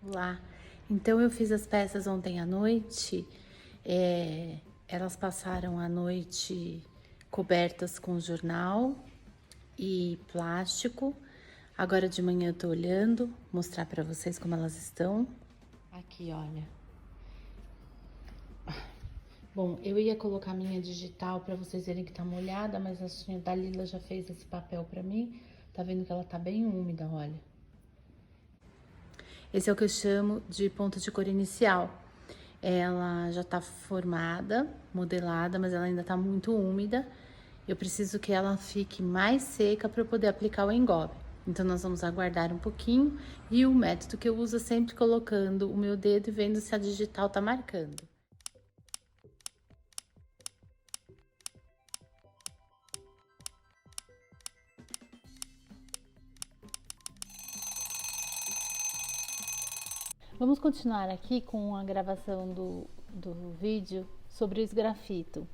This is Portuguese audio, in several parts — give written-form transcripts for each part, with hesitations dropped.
Olá, então eu fiz as peças ontem à noite, elas passaram a noite cobertas com jornal e plástico. Agora de manhã eu tô olhando, mostrar pra vocês como elas estão. Aqui, olha. Bom, eu ia colocar minha digital pra vocês verem que tá molhada, mas a senhora Dalila já fez esse papel pra mim. Tá vendo que ela tá bem úmida, olha. Esse é o que eu chamo de ponto de cor inicial. Ela já tá formada, modelada, mas ela ainda tá muito úmida. Eu preciso que ela fique mais seca para eu poder aplicar o engobe. Então, nós vamos aguardar um pouquinho. E o método que eu uso é sempre colocando o meu dedo e vendo se a digital tá marcando. Vamos continuar aqui com a gravação do vídeo sobre o esgrafito.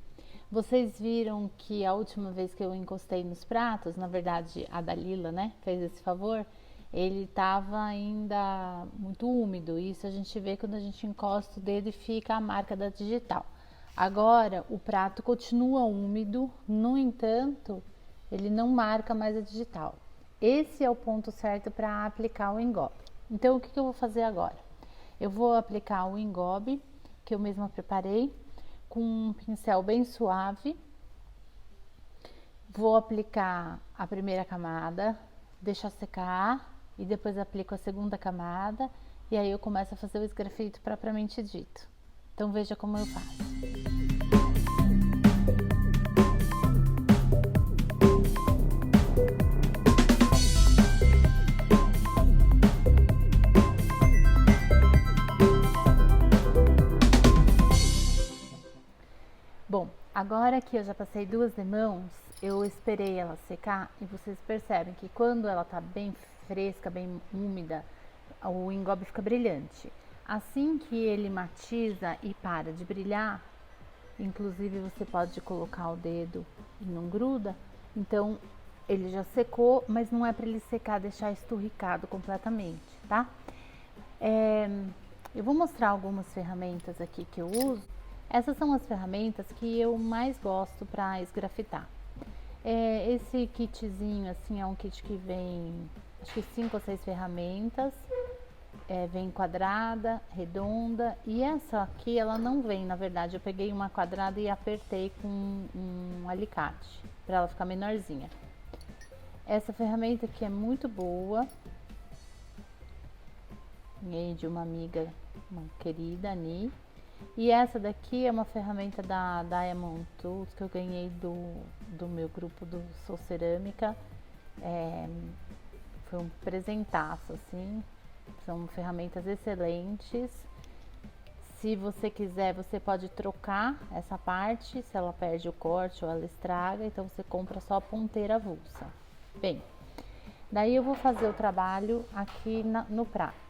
Vocês viram que a última vez que eu encostei nos pratos, na verdade a Dalila, né, fez esse favor, ele estava ainda muito úmido. Isso a gente vê quando a gente encosta o dedo e fica a marca da digital. Agora o prato continua úmido, no entanto, ele não marca mais a digital. Esse é o ponto certo para aplicar o engobe. Então o que eu vou fazer agora? Eu vou aplicar o engobe que eu mesma preparei com um pincel bem suave. Vou aplicar a primeira camada, deixar secar e depois aplico a segunda camada e aí eu começo a fazer o esgrafito propriamente dito. Então veja como eu faço. Bom, agora que eu já passei duas demãos, eu esperei ela secar e vocês percebem que quando ela tá bem fresca, bem úmida, o engobe fica brilhante. Assim que ele matiza e para de brilhar, inclusive você pode colocar o dedo e não gruda, então ele já secou, mas não é para ele secar, deixar esturricado completamente, tá? Eu vou mostrar algumas ferramentas aqui que eu uso. Essas são as ferramentas que eu mais gosto para esgrafitar. Esse kitzinho assim é um kit que vem, acho que 5 ou 6 ferramentas. Vem quadrada, redonda, e essa aqui ela não vem, na verdade eu peguei uma quadrada e apertei com um alicate para ela ficar menorzinha. Essa ferramenta aqui é muito boa, ganhei de uma amiga, uma querida Ani. E essa daqui é uma ferramenta da Diamond Tools que eu ganhei do meu grupo do Sou Cerâmica. Foi um presentaço, assim. São ferramentas excelentes. Se você quiser, você pode trocar essa parte, se ela perde o corte ou ela estraga, então você compra só a ponteira avulsa. Bem, daí eu vou fazer o trabalho aqui no prato.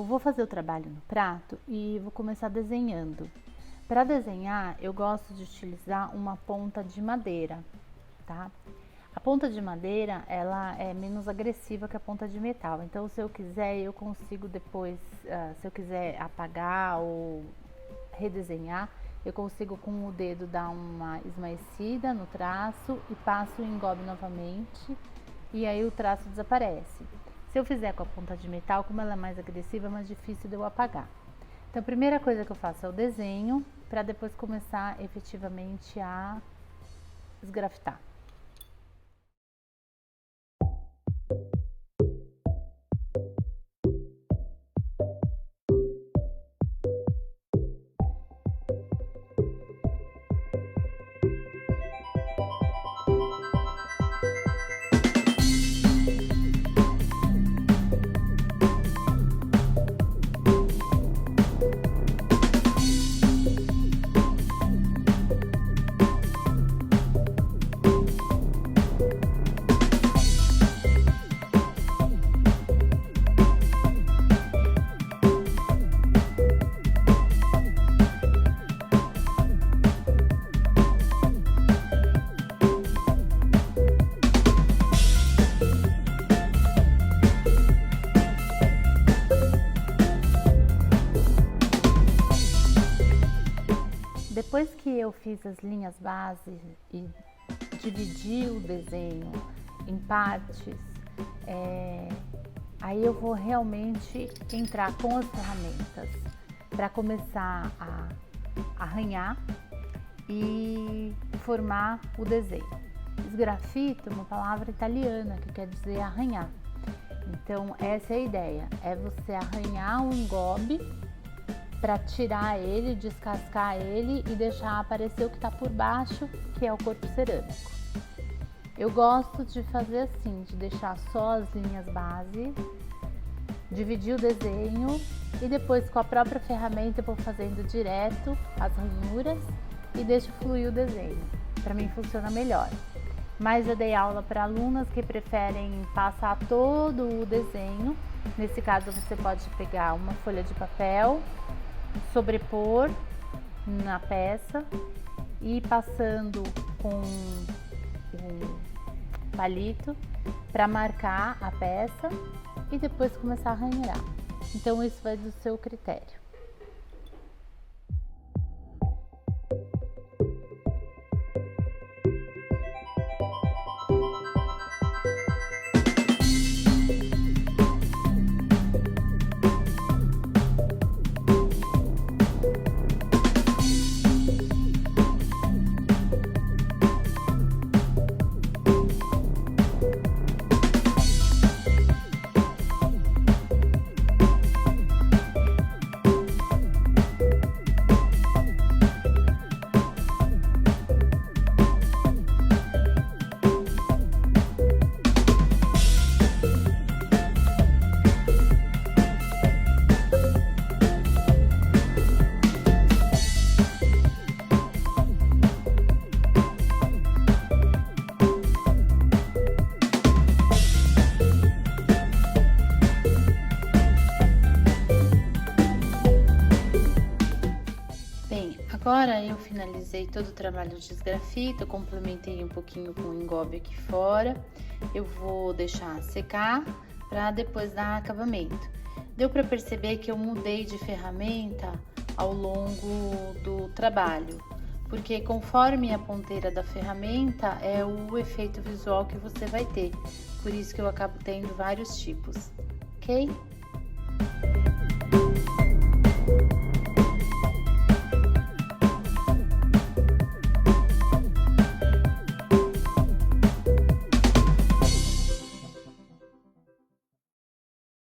Vou fazer o trabalho no prato e vou começar desenhando. Para desenhar, eu gosto de utilizar uma ponta de madeira, tá? A ponta de madeira, ela é menos agressiva que a ponta de metal. Então, se eu quiser, eu consigo depois, se eu quiser apagar ou redesenhar, eu consigo com o dedo dar uma esmaecida no traço e passo o engobe novamente e aí o traço desaparece. Se eu fizer com a ponta de metal, como ela é mais agressiva, é mais difícil de eu apagar. Então, a primeira coisa que eu faço é o desenho, para depois começar efetivamente a esgrafitar. eu fiz as linhas base e dividi o desenho em partes, aí eu vou realmente entrar com as ferramentas para começar a arranhar e formar o desenho. Esgrafito é uma palavra italiana que quer dizer arranhar. Então essa é a ideia, é você arranhar o engobe para tirar ele, descascar ele e deixar aparecer o que está por baixo, que é o corpo cerâmico. Eu gosto de fazer assim, de deixar só as linhas base, dividir o desenho e depois com a própria ferramenta eu vou fazendo direto as ranhuras e deixo fluir o desenho. Para mim funciona melhor. Mas eu dei aula para alunas que preferem passar todo o desenho. Nesse caso você pode pegar uma folha de papel, sobrepor na peça e ir passando com um palito para marcar a peça e depois começar a ranhurar. Então isso vai do seu critério. Agora eu finalizei todo o trabalho de esgrafito, eu complementei um pouquinho com o engobe aqui fora. Eu vou deixar secar para depois dar acabamento. Deu para perceber que eu mudei de ferramenta ao longo do trabalho, porque conforme a ponteira da ferramenta é o efeito visual que você vai ter. Por isso que eu acabo tendo vários tipos, ok?